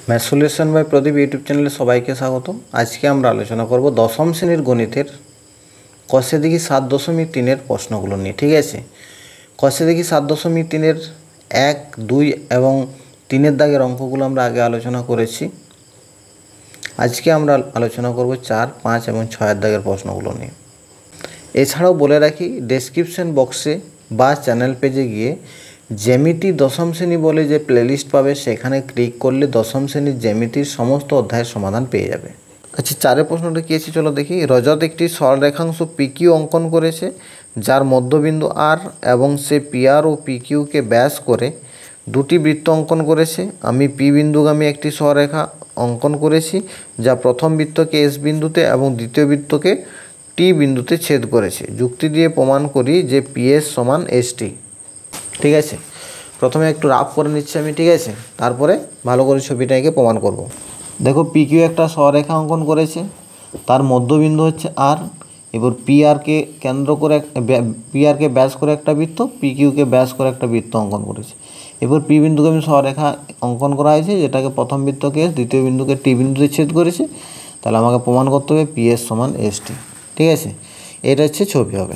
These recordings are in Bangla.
Math solution by Pradeep YouTube চ্যানেলে সবাইকে স্বাগত। আজকে আমরা আলোচনা করব দশম শ্রেণীর গণিতের কষে দেখি 7.3-এর প্রশ্নগুলো নিয়ে। ঠিক আছে, কষে দেখি 7.3-এর 1, 2 এবং 3-এর দাগের অঙ্কগুলো আমরা আগে আলোচনা করেছি। আজকে আমরা আলোচনা করব 4, 5 এবং 6-এর দাগের প্রশ্নগুলো নিয়ে। এছাড়াও বলে রাখি, ডেসক্রিপশন বক্সে বা চ্যানেল পেজে গিয়ে জ্যামিতি দশম শ্রেণী বলে যে প্লেলিস্ট পাবে, সেখানে ক্লিক করলে দশম শ্রেণীর জ্যামিতির সমস্ত অধ্যায়ের সমাধান পেয়ে যাবে। আচ্ছা, 4-এর প্রশ্নটা কী আছে চলো দেখি। রজত একটি সরলরেখাংশ পিকিউ অঙ্কন করেছে, যার মধ্যবিন্দু আর এবং সে পিআর ও পিকিউকে ব্যাস করে দুটি বৃত্ত অঙ্কন করেছে। আমি পি বিন্দুগামী একটি সরলরেখা অঙ্কন করেছি, যা প্রথম বৃত্তকে এস বিন্দুতে এবং দ্বিতীয় বৃত্তকে টি বিন্দুতে ছেদ করেছে। যুক্তি দিয়ে প্রমাণ করি যে পিএস সমান এসটি। ঠিক আছে, প্রথমে একটু রাফ করে নিচ্ছি আমি। ঠিক আছে, তারপরে ভালো করে ছবিটা এঁকে প্রমাণ করব। দেখো, পিকিউ একটা সরলরেখা অঙ্কন করেছে, তার মধ্যবিন্দু হচ্ছে আর। এবার পিআরকে কেন্দ্র করে পিআরকে ব্যাস করে একটা বৃত্ত, পিকিউকে ব্যাস করে একটা বৃত্ত অঙ্কন করেছে। এবার পি বিন্দুগামী সরলরেখা অঙ্কন করা হয়েছে, যেটাকে প্রথম বৃত্তকে এস, দ্বিতীয় বিন্দুকে টি বিন্দুতে ছেদ করেছে। তাহলে আমাকে প্রমাণ করতে হবে পিএস সমান এসটি। ঠিক আছে, এটা হচ্ছে ছবি হবে।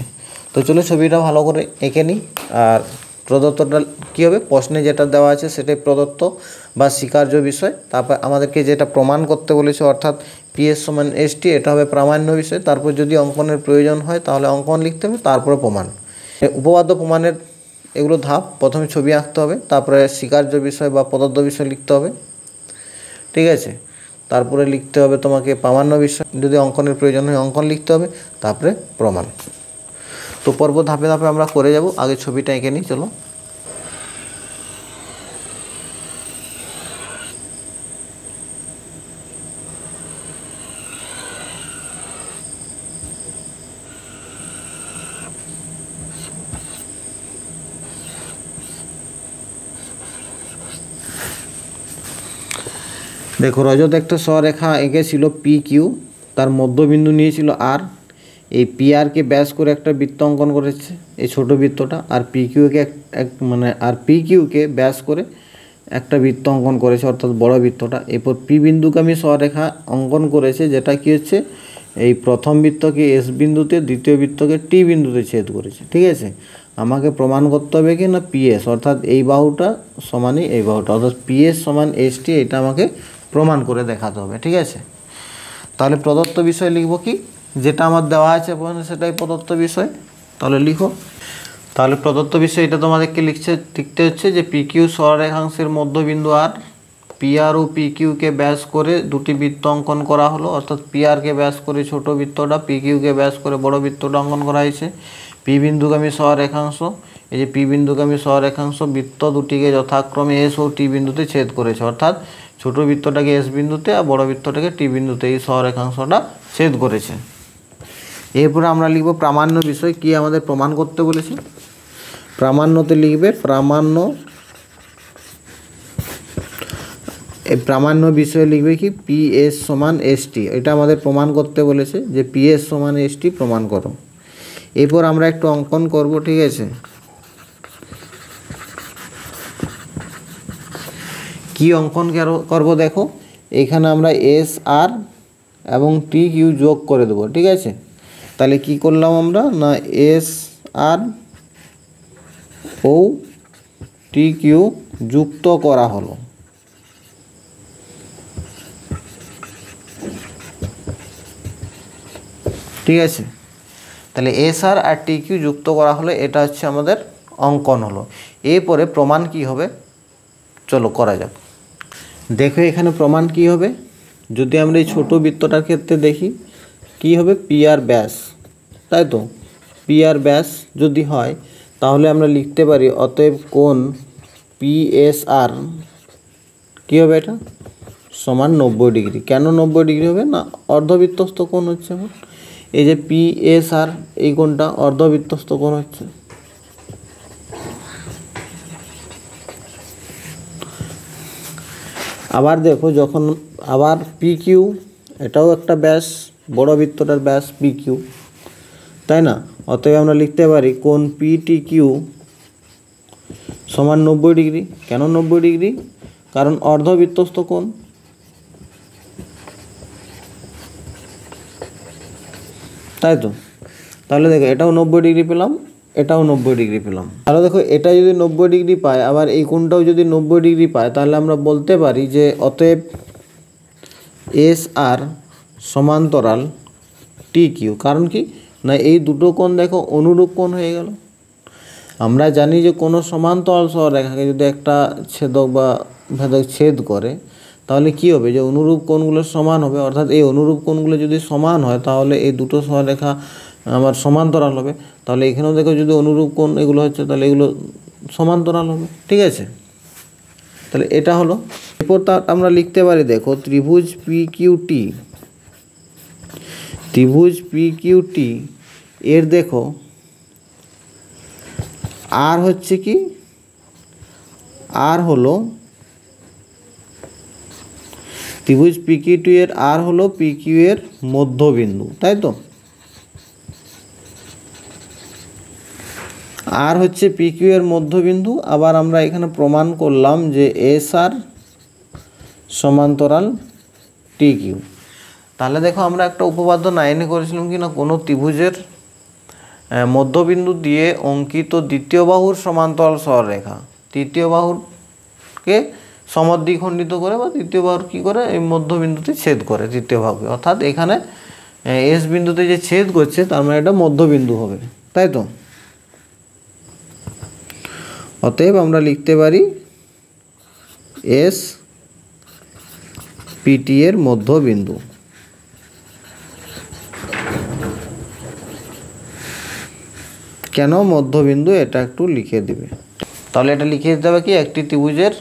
তো চলো ছবিটা ভালো করে এঁকে নিই। আর প্রদত্তটা কী হবে, প্রশ্নে যেটা দেওয়া আছে সেটাই প্রদত্ত বা স্বীকার্য বিষয়। তারপর আমাদেরকে যেটা প্রমাণ করতে বলেছে, অর্থাৎ পিএস সমান এসটি, এটা হবে প্রামাণ্য বিষয়। তারপর যদি অঙ্কনের প্রয়োজন হয় তাহলে অঙ্কন লিখতে হবে, তারপরে প্রমাণ। উপপাদ্য প্রমাণের এগুলো ধাপ। প্রথমে ছবি আঁকতে হবে, তারপরে স্বীকার্য বিষয় বা প্রদত্ত বিষয় লিখতে হবে। ঠিক আছে, তারপরে লিখতে হবে তোমাকে প্রামাণ্য বিষয়। যদি অঙ্কনের প্রয়োজন হয় অঙ্কন লিখতে হবে, তারপরে প্রমাণ। তো পর্ব ধাপে ধাপে আমরা করে যাব। আগে ছবিটা এঁকে নিই চলো। দেখো, রজত একটা সরলরেখা এঁকেছিল পি কিউ, তার মধ্যবিন্দু নিয়েছিল আর। এই পি আরকে ব্যাস করে একটা বৃত্ত অঙ্কন করেছে, এই ছোট বৃত্তটা। আর পি কিউকে পি কিউকে ব্যাস করে একটা বৃত্ত অঙ্কন করেছে, অর্থাৎ বড় বৃত্তটা। এরপর পি বিন্দুগামী সরলরেখা অঙ্কন করেছে, যেটা কী হচ্ছে, এই প্রথম বৃত্তকে এস বিন্দুতে, দ্বিতীয় বৃত্তকে টি বিন্দুতে ছেদ করেছে। ঠিক আছে, আমাকে প্রমাণ করতে হবে কি না পিএস, অর্থাৎ এই বাহুটা সমানই এই বাহুটা, অর্থাৎ পিএস সমান এসটি, এটা আমাকে প্রমাণ করে দেখাতে হবে। ঠিক আছে, তাহলে প্রদত্ত বিষয় লিখব কি, যেটা আমার দেওয়া আছে সেটাই প্রদত্ত বিষয়। তাহলে লিখো। তাহলে প্রদত্ত বিষয় এটা তোমাদেরকে লিখতে হচ্ছে যে পিকিউ সরলরেখাংশের মধ্যবিন্দু আর, পিআর ও পিকিউকে ব্যাস করে দুটি বৃত্ত অঙ্কন করা হলো, অর্থাৎ পিআরকে ব্যাস করে ছোট বৃত্তটা, পিকিউকে ব্যাস করে বড় বৃত্তটা অঙ্কন করা হয়েছে। পি বিন্দুগামী সরলরেখাংশ, এই যে পি বিন্দুগামী সরলরেখাংশ বৃত্ত দুটিকে যথাক্রমে এস ও টি বিন্দুতে ছেদ করেছে, অর্থাৎ ছোট বৃত্তটাকে এস বিন্দুতে আর বড় বৃত্তটাকে টি বিন্দুতে এই সরলরেখাংশটা ছেদ করেছে। এরপরে আমরা লিখব প্রামাণ্য বিষয়। কি আমাদের প্রমাণ করতে বলেছে, প্রামাণ্যতে লিখবে প্রামাণ্য। এই প্রামাণ্য বিষয়ে লিখবে কি পিএস সমান এসটি, এটা আমাদের প্রমাণ করতে বলেছে যে পিএস সমান এসটি প্রমাণ করো। এরপর আমরা একটু অঙ্কন করব। ঠিক আছে, কি অঙ্কন করব দেখো, এখানে আমরা এস আর এবং টি কিউ যোগ করে দেবো। ঠিক আছে, তাহলে কি করলাম আমরা না, এস আর ও টি কিউ যুক্ত করা হলো। ঠিক আছে, তাহলে এস আর আর টি কিউ যুক্ত করা হলো, এটা হচ্ছে আমাদের অঙ্কন হলো। এরপরে প্রমাণ কি হবে চলো করা যাক। দেখো এখানে প্রমাণ কি হবে, যদি আমরা এই ছোট বৃত্তটার ক্ষেত্রে দেখি কি হবে, পি আর ব্যাস, তাই তো। পি আর ব্যাস যদি হয় তাহলে আমরা লিখতে পারি অতএব কোণ পিএসআর কী হবে, এটা সমান 90 ডিগ্রি। কেন 90 ডিগ্রি হবে না, অর্ধবৃত্তস্থ কোণ হচ্ছে আমার। এই যে পিএসআর, এই কোণটা অর্ধবৃত্তস্থ কোণ হচ্ছে। আবার দেখো, যখন আবার পি কিউ, এটাও একটা ব্যাস, বড় বৃত্তটার ব্যাস পি কিউ, তাই না। অতএব আমরা লিখতে পারি কোণ পিটি কিউ সমান 90 ডিগ্রি। কেন 90 ডিগ্রি, কারণ অর্ধবৃত্তস্থ কোণ, তাই তো। তাহলে দেখো এটাও 90 ডিগ্রি পেলাম, এটাও 90 ডিগ্রি পেলাম। তাহলে দেখো এটা যদি 90 ডিগ্রি পায়, আবার এই কোণটাও যদি 90 ডিগ্রি পায়, তাহলে আমরা বলতে পারি যে অতএব এস আর সমান্তরাল টি কিউ। কারণ কি না, এই দুটো কোণ দেখো অনুরূপ কোণ হয়ে গেল। আমরা জানি যে কোনো সমান্তরাল সরলরেখাকে যদি একটা ছেদক বা ভেদক ছেদ করে, তাহলে কি হবে, যে অনুরূপ কোণগুলো সমান হবে। অর্থাৎ এই অনুরূপ কোণগুলো যদি সমান হয়, তাহলে এই দুটো সরলরেখা আমার সমান্তরাল হবে। তাহলে এখানেও দেখো যদি অনুরূপ কোণ এগুলো হচ্ছে, তাহলে এগুলো সমান্তরাল হবে। ঠিক আছে, তাহলে এটা হলো। এরপর তা আমরা লিখতে পারি, দেখো ত্রিভুজ পি কিউ টি, ত্রিভুজ পি কিউ টি এর দেখো আর হচ্ছে কি, আর হলো ত্রিভুজ পি কিউ টি এর আর হলো পি কিউ এর মধ্যবিন্দু, তাই তো। আর হচ্ছে পি কিউ এর মধ্যবিন্দু। আবার আমরা এখানে প্রমাণ করলাম যে এস আর সমান্তরাল টি কিউ। তাহলে দেখো আমরা একটা উপপাদ্য 9-এ করেছিলাম কি না, কোনো ত্রিভুজের মধ্যবিন্দু দিয়ে অঙ্কিত দ্বিতীয় বাহুর সমান্তরাল সরলরেখা তৃতীয় বাহুকে সমদ্বিখণ্ডিত করে, বা তৃতীয় বাহুর কী করে, এই মধ্যবিন্দুতে ছেদ করে তৃতীয় বাহুকে। অর্থাৎ এখানে এস বিন্দুতে যে ছেদ করছে, তার মানে এটা মধ্যবিন্দু হবে, তাই তো। অতএব আমরা লিখতে পারি এস পিটি এর মধ্যবিন্দু। কেন মধ্যবিন্দু, এটা একটু লিখে দিবে। তাহলে এটা লিখে দিতে হবে কি, একটি ত্রিভুজের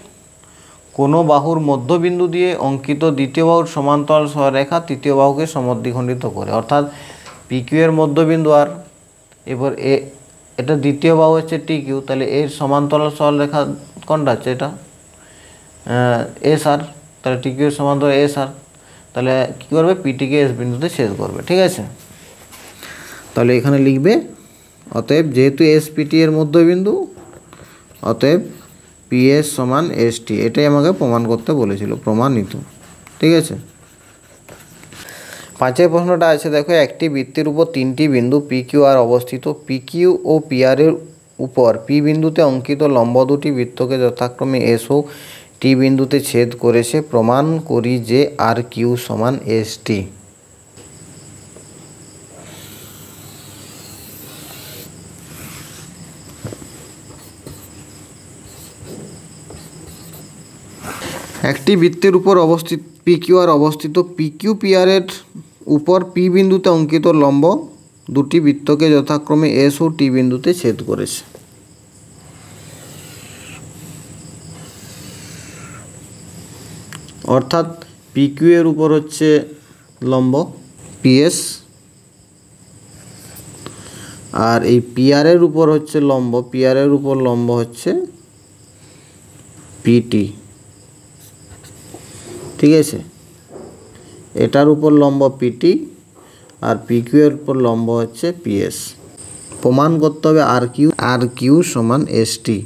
কোনো বাহুর মধ্যবিন্দু দিয়ে অঙ্কিত দ্বিতীয় বাহুর সমান্তরাল সরলরেখা তৃতীয় বাহুকে সমদ্বিখণ্ডিত করে। অর্থাৎ পি কিউ এর মধ্যবিন্দু আর, এবার এটা দ্বিতীয় বাহু হচ্ছে টি কিউ, তাহলে এর সমান্তরাল সরলরেখা কোনটা হচ্ছে, এটা এস আর। তাহলে টি কিউ এর সমান্তরাল এস আর, তাহলে কী করবে, পিটিকে এস বিন্দুতে ছেদ করবে। ঠিক আছে, তাহলে এখানে লিখবে অতএব যেহেতু এস পিটি এর মধ্যবিন্দু, অতএব পি এস সমান এস টি। এটাই আমাকে প্রমাণ করতে বলেছিল, প্রমাণিত। ঠিক আছে, 5 প্রশ্নটা আছে, দেখো একটি বৃত্তের উপর 3টি বিন্দু পি কিউ আর অবস্থিত। P Q O P R এর উপর পি বিন্দুতে অঙ্কিত লম্ব দুটি বৃত্তকে যথাক্রমে এস ও টি বিন্দুতে ছেদ করেছে। প্রমাণ করি যে আর কিউ সমান এস টি। একটি বৃত্তের উপর অবস্থিত পি কিউ আর অবস্থিত। পি কিউ পি আর এর উপর পি বিন্দুতে অঙ্কিত লম্ব দুটি বৃত্তকে যথাক্রমে এস ও টি বিন্দুতে ছেদ করেছে। অর্থাৎ পি কিউ এর উপর হচ্ছে লম্ব পিএস, আর এই পি আর এর উপর হচ্ছে লম্ব, পি আর এর উপর লম্ব হচ্ছে পিটি। ঠিক আছে, এটার উপর লম্ব পিটি আর পি কিউ এর উপর লম্ব হচ্ছে পিএস। প্রমাণ করতে হবে আর কিউ সমান এস টি।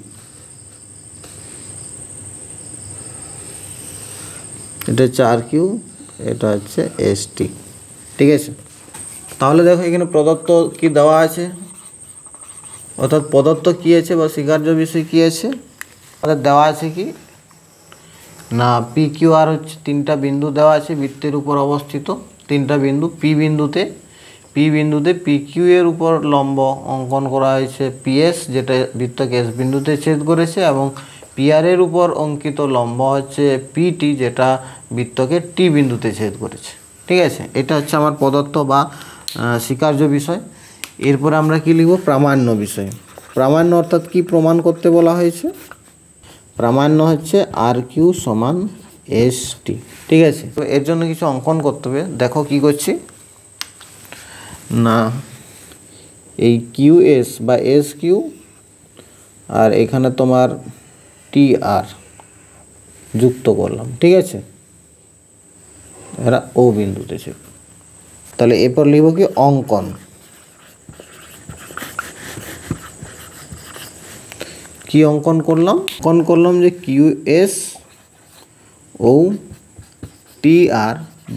এটা হচ্ছে আর কিউ, এটা হচ্ছে এস টি। ঠিক আছে, তাহলে দেখো এখানে প্রদত্ত কি দেওয়া আছে, অর্থাৎ প্রদত্ত কী আছে বা স্বীকার্য বিষয় কী আছে, অর্থাৎ দেওয়া আছে কি না, পি কিউ আর হচ্ছে 3টা বিন্দু দেওয়া আছে বৃত্তের উপর অবস্থিত 3টা বিন্দু। পি বিন্দুতে পি কিউ এর উপর লম্ব অঙ্কন করা হয়েছে পিএস, যেটা বৃত্তকে এস বিন্দুতে ছেদ করেছে, এবং পি আর এর উপর অঙ্কিত লম্ব হচ্ছে পিটি, যেটা বৃত্তকে টি বিন্দুতে ছেদ করেছে। ঠিক আছে, এটা হচ্ছে আমার প্রদত্ত বা স্বীকার্য বিষয়। এরপরে আমরা কি লিখব, প্রামাণ্য বিষয়। প্রামাণ্য অর্থাৎ কি প্রমাণ করতে বলা হয়েছে, প্রামাণ্য হচ্ছে আর কিউ সমান এস টি। ঠিক আছে, তো এর জন্য কিছু অঙ্কন করতে হবে। দেখো কি করছি না, এই কিউ এস বা এস কিউ আর এখানে তোমার টি আর যুক্ত করলাম। ঠিক আছে, এরা ও বিন্দুতে ছিল। তাহলে এরপর লিখব কি, অঙ্কন। কি অঙ্কন করলাম, যে কিউ এস ও টি আর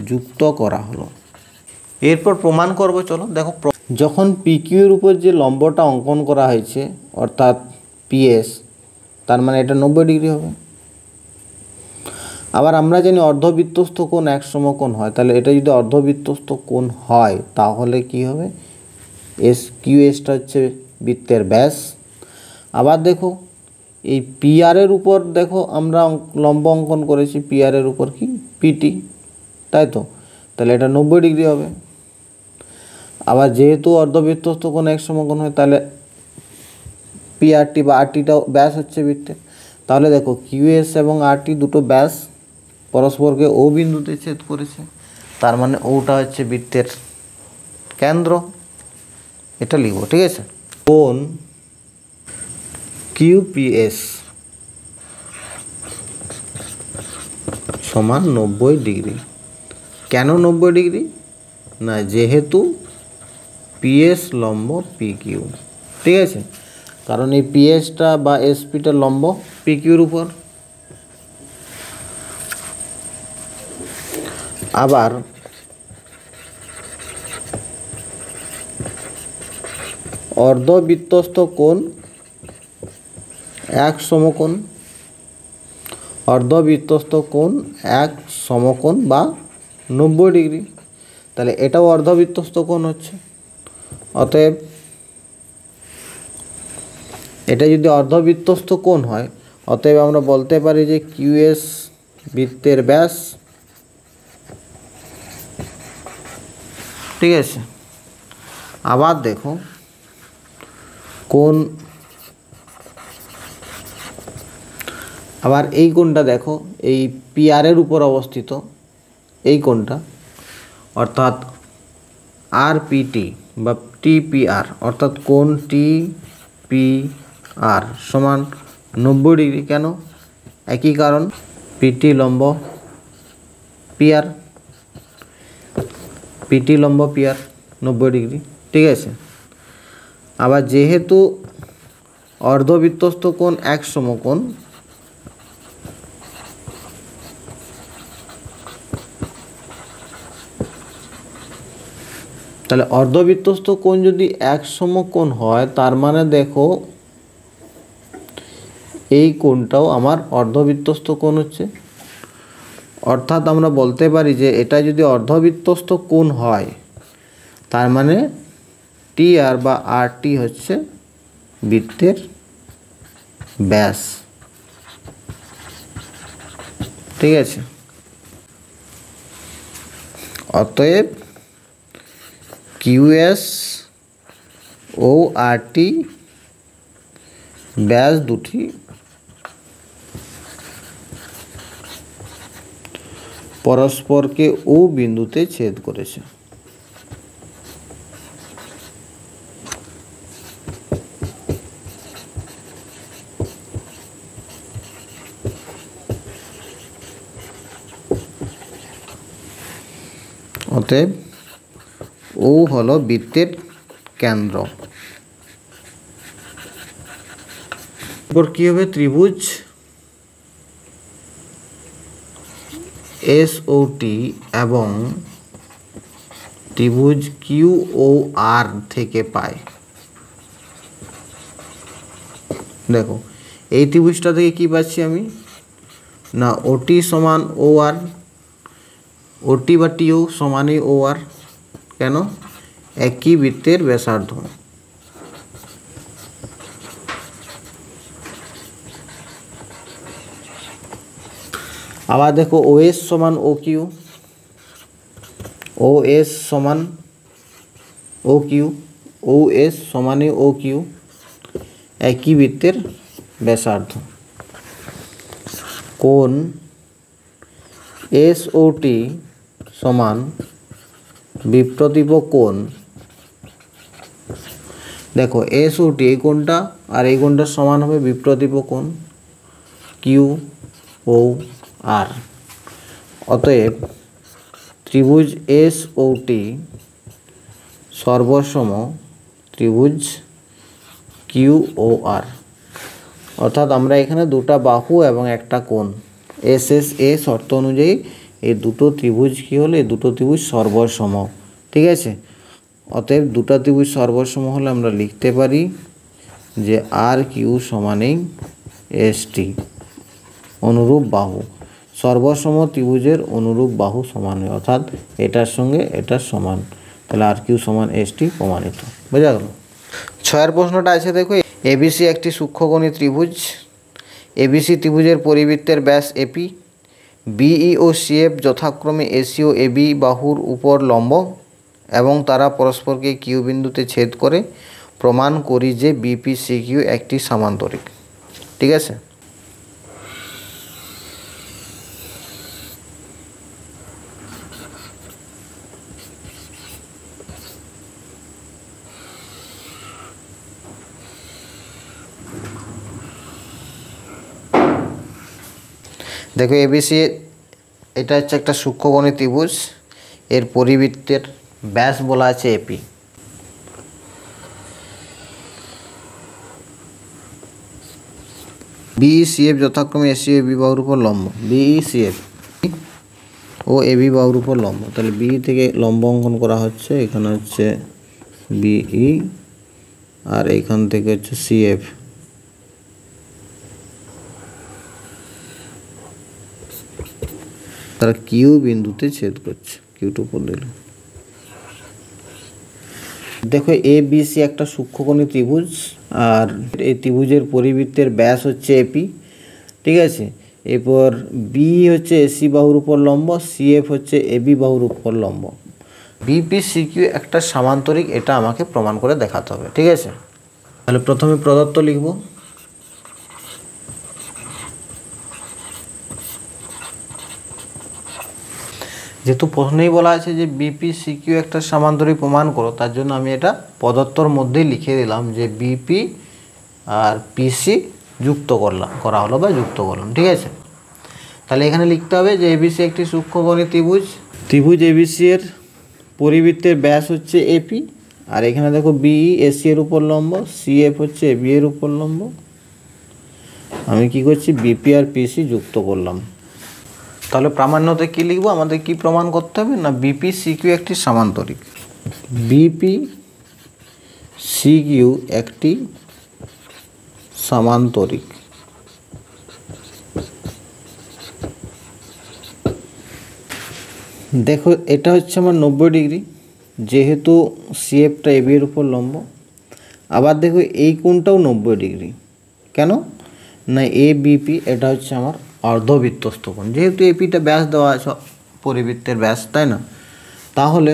যুক্ত করা হলো। এরপর প্রমাণ করব। চলো দেখো যখন পিকিউর উপর যে লম্বটা অঙ্কন করা হয়েছে অর্থাৎ পিএস, তার মানে এটা 90 ডিগ্রি হবে। আবার আমরা জানি অর্ধবৃত্তস্থ কোণ এক সমকোণ হয়, তাহলে এটা যদি অর্ধবৃত্তস্থ কোণ হয় তাহলে কি হবে, কিউএসটা হচ্ছে বৃত্তের ব্যাস। আবার দেখো এই পিআরের উপর দেখো আমরা লম্ব অঙ্কন করেছি, পিআরের উপর কি পিটি, তাই তো, তাহলে এটা 90 ডিগ্রি হবে। আবার যেহেতু অর্ধবৃত্তস্থ কোণ এক সমকোণ হয় তাহলে পিআরটি বা আরটিটাও ব্যাস হচ্ছে বৃত্তের। তাহলে দেখো কিউএস এবং আরটি দুটো ব্যাস পরস্পরকে ও বিন্দুতে ছেদ করেছে, তার মানে ওটা হচ্ছে বৃত্তের কেন্দ্র, এটা লিখব, ঠিক আছে। কোণ কিউপিএস সমান 90 ডিগ্রি। কেন 90 ডিগ্রি? না, যেহেতু পিএস লম্ব পিকিউ, ঠিক আছে, কারণ এই পিএসটা বা এসপিটা লম্ব পিকিউর উপর। আবার অর্ধবৃত্তস্থ কোণ এক সমকোণ, অর্ধবৃত্তস্থ কোণ এক সমকোণ বা 90 ডিগ্রি, তাহলে এটাও অর্ধবৃত্তস্থ কোণ হচ্ছে। অতএব এটা যদি অর্ধবৃত্তস্থ কোণ হয়, অতএব আমরা বলতে পারি যে কিউএস বৃত্তের ব্যাস, ঠিক আছে। আবার দেখো কোণ, আবার এই কোণটা দেখো এই পিআরের উপর অবস্থিত এই কোণটা, অর্থাৎ আরপিটি বা টিপিআর, অর্থাৎ কোণ টিপিআর সমান 90 ডিগ্রি। কেন? একই কারণ, পিটি লম্ব পিআর, পিটি লম্ব পিআর 90 ডিগ্রি, ঠিক আছে। আবার যেহেতু অর্ধবৃত্তস্থ কোণ এক সমকোণ, তাহলে অর্ধবৃত্তস্থ কোণ যদি এক সমকোণ হয় তার মানে দেখো এই কোণটাও আমার অর্ধবৃত্তস্থ কোণ হচ্ছে। অর্থাৎ আমরা বলতে পারি যে এটা যদি অর্ধবৃত্তস্থ কোণ হয় তার মানে টি আর বা আর টি হচ্ছে বৃত্তের ব্যাস, ঠিক আছে। অতএব কিউএস ও আরটি ব্যাস দুটি পরস্পরকে ও বিন্দুতে ছেদ করেছে। অতএব ও হলো বৃত্তের কেন্দ্র। এরপর কি হবে, ত্রিভুজ এসওটি এবং ত্রিভুজ কিউওআর থেকে পাই। দেখো এই ত্রিভুজটা থেকে কি পাচ্ছি আমি, না ওটি সমান ও আর, ওটি বা টিও সমানই ও আর। কেন? একই বৃত্তের ব্যাসার্ধ। আবার দেখো ওএস সমান ও কিউ, ওএস সমান O Q, OS সমানই O Q, একই বৃত্তের ব্যাসার্ধ। কোণ এসওটি সমান বিপ্রতীপ কোণ। দেখো এসওটি এই কোণটা আর এই কোণটার সমান হবে বিপ্রতীপ কোণ কিউ ও আর। অতএব ত্রিভুজ এসওটি সর্বসম ত্রিভুজ কিউ ও আর। অর্থাৎ আমরা এখানে দুটা বাহু এবং একটা কোণ এস এস এ শর্ত অনুযায়ী এই দুটো ত্রিভুজ কী হলো, এই দুটো ত্রিভুজ সর্বসম, ঠিক আছে। অতএব দুটা ত্রিভুজ সর্বসম হলে আমরা লিখতে পারি যে আর কিউ সমানেই এস টি, অনুরূপ বাহু। সর্বসম ত্রিভুজের অনুরূপ বাহু সমান হয়, অর্থাৎ এটার সঙ্গে এটার সমান, তাহলে আর কিউ সমান এস টি প্রমাণিত। বোঝা গেল? 6 প্রশ্নটা আছে দেখো, এবিসি একটি সূক্ষ্মকোণী ত্রিভুজ। এবিসি ত্রিভুজের পরিবৃত্তের ব্যাস এপি, বিই ও সিএফ যথাক্রমে এসি ও এবি বাহুর উপর লম্ব এবং তারা পরস্পরকে কিউ বিন্দুতে ছেদ করে। প্রমাণ করি যে বিপি সিকিউ একটি সামান্তরিক। ঠিক আছে, দেখো এবিসি এটা হচ্ছে একটা সূক্ষ্মকোণী ত্রিভুজ, এর পরিবৃত্তের ব্যাস বলা আছে এপি। বিই সিএফ যথাক্রমে এসি ও এবি বাহুর উপর লম্ব, বিই সিএফ ও এবি বাহুর উপর লম্ব, তাহলে বিই থেকে লম্ব অঙ্কন করা হচ্ছে, এখানে হচ্ছে বিই আর এখান থেকে হচ্ছে সিএফ। তারা কিউ বিন্দুতে ছেদ করছে, কিউটা উপর দিল। দেখো এ বি সি একটা সূক্ষ্মকোণী ত্রিভুজ, আর এই ত্রিভুজের পরিবৃত্তের ব্যাস হচ্ছে এপি। ঠিক আছে, এরপর বি হচ্ছে এসি বাহুর উপর লম্ব, সিএফ হচ্ছে এবি বাহুর উপর লম্ব। বিপি সিকিউ একটা সামান্তরিক, এটা আমাকে প্রমাণ করে দেখাতে হবে। ঠিক আছে, তাহলে প্রথমে প্রদত্ত লিখব। যেহেতু প্রশ্নেই বলা আছে যে বিপি সিকিউ একটা সামান্তরিক প্রমাণ করো, তার জন্য আমি এটা প্রদত্তর মধ্যেই লিখে দিলাম যে বিপি আর পিসি যুক্ত করা হলো বা যুক্ত করলাম। ঠিক আছে, তাহলে এখানে লিখতে হবে যে এবিসি একটি সূক্ষ্মকোণী ত্রিভুজ। ত্রিভুজ এবিসি এর পরিবৃত্তের ব্যাস হচ্ছে এপি, আর এখানে দেখো বিই এসি এর উপর লম্ব, সিএফ হচ্ছে এবি এর উপর লম্ব। আমি কি করছি, বিপি আর পিসি যুক্ত করলাম। তাহলে প্রামাণ্যতে কি লিখবো, আমাদের কি প্রমাণ করতে হবে না বিপি সিকিউ একটি সামান্তরিক। বিপি সিকিউ একটি সামান্তরিক। দেখো এটা হচ্ছে আমার 90 ডিগ্রি, যেহেতু সিএফটা এবি এর উপর লম্ব। আবার দেখো এই কোণটাও 90 ডিগ্রি, কেন না এ বিপি এটা হচ্ছে আমার অর্ধবৃত্তস্থ কোণ, যেহেতু এপিটা ব্যাস দেওয়া আছে পরিবৃত্তের ব্যাস, তাই না? তাহলে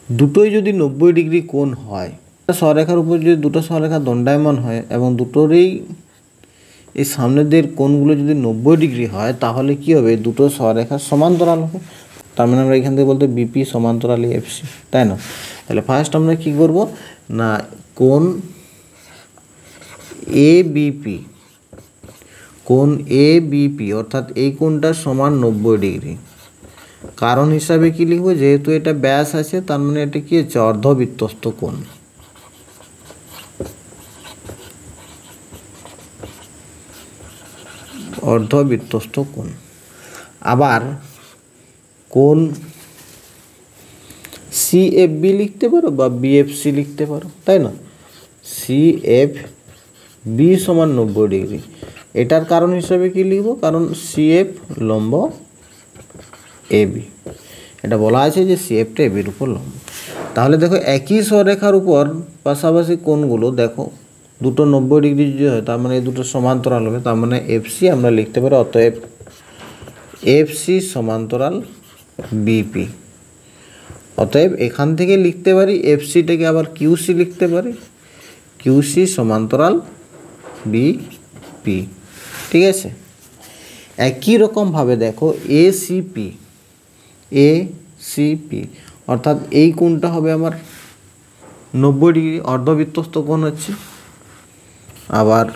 দুটোই যদি 90 ডিগ্রি কোণ হয়, সরেখার উপর যদি দুটো সরেখা দণ্ডায়মান হয় এবং দুটোরই এই সামনের দিকের কোণগুলো যদি 90 ডিগ্রি হয়, তাহলে কি হবে, দুটো সরেখার সমান্তরাল হবে। তার মানে আমরা এখান থেকে বলতে বিপি সমান্তরাল এফসি, তাই না? তাহলে ফার্স্ট আমরা কি করব না কোণ এ বিপি, কোণ এ বিপি অর্থাৎ এই কোণটা সমান 90 ডিগ্রি। কারণ হিসাবে কি লিখব, যেহেতু এটা ব্যাস আছে, তার মানে এটা কি হচ্ছে অর্ধবৃত্তস্থ কোণ। অর্ধবৃত্তস্থ কোণ। আবার কোণ সিএফবি লিখতে পারো বা বিএফসি লিখতে পারো, তাই না? সিএফবি সমান 90 ডিগ্রি। এটার কারণ হিসাবে কি লিখব, কারণ সিএফ লম্ব এবি, এটা বলা আছে যে সিএফটা এবির উপর লম্ব। তাহলে দেখো একই সরেখার উপর পাশাপাশি কোণগুলো দেখো দুটো 90 ডিগ্রি যদি হয়, তার মানে এই দুটো সমান্তরাল হবে, তার মানে এফসি আমরা লিখতে পারি। অতএব এফসি সমান্তরাল বিপি। অতএব এখান থেকে লিখতে পারি এফসিটাকে আবার কিউসি লিখতে পারি, কিউসি সমান্তরাল বিপি। ঠিক আছে, একই রকমভাবে দেখো এসিপি, এসিপি অর্থাৎ এই কোণটা হবে আমার 90 ডিগ্রি, অর্ধবৃত্তস্থ কোণ হচ্ছে। আবার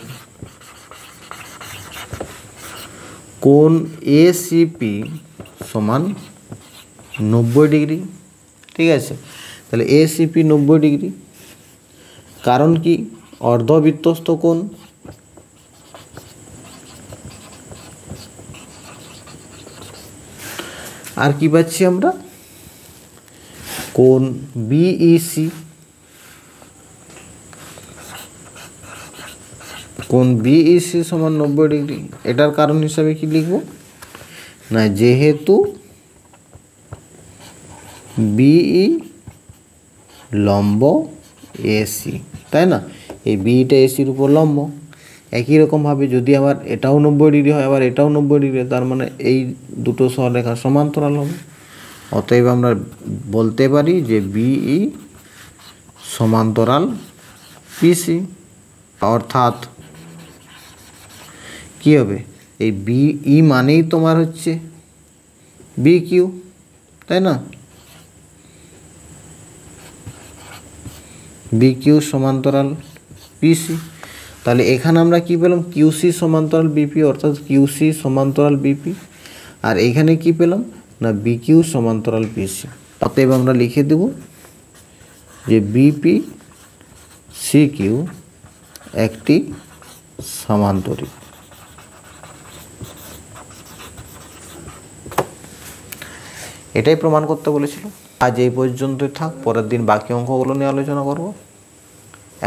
কোণ এসিপি সমান 90 ডিগ্রি। ঠিক আছে, তাহলে এসিপি 90 ডিগ্রি, কারণ কি অর্ধবৃত্তস্থ কোণ। আর কি পাচ্ছি আমরা, কোণ বিইসি, কোণ বিইসি সমান 90 ডিগ্রি। এটার কারণ হিসাবে কি লিখব না, যেহেতু বিই লম্ব এসি, তাই না, এই বিটা এসির উপর লম্ব। একই রকমভাবে যদি আবার এটাও 90 ডিগ্রি হয়, আবার এটাও 90 ডিগ্রি, তার মানে এই দুটো সরলরেখা সমান্তরাল হবে। অতএব আমরা বলতে পারি যে বিই সমান্তরাল পিসি, অর্থাৎ কি হবে, এই বিই মানেই তোমার হচ্ছে বি কিউ, তাই না, বি কিউ সমান্তরাল পিসি। তাহলে এখানে আমরা কি পেলাম, কিউসি সমান্তরাল বিপি, অর্থাৎ কিউসি সমান্তরাল বিপি। আর এখানে কি পেলাম না, বি কিউ সমান্তরাল পিসি। অতএব আমরা লিখে দেব যে বিপি সি কিউ একটি সমান্তরিক। এটাই প্রমাণ করতে বলেছিল। আজ এই পর্যন্তই থাক, পরের দিন বাকি অঙ্কগুলো নিয়ে আলোচনা করব।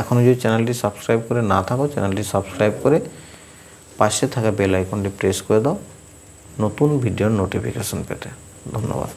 এখনও যদি চ্যানেলটি সাবস্ক্রাইব করে না থাকো, চ্যানেলটি সাবস্ক্রাইব করে পাশে থাকা বেল আইকনটি প্রেস করে দাও নতুন ভিডিওর নোটিফিকেশন পেতে। ধন্যবাদ।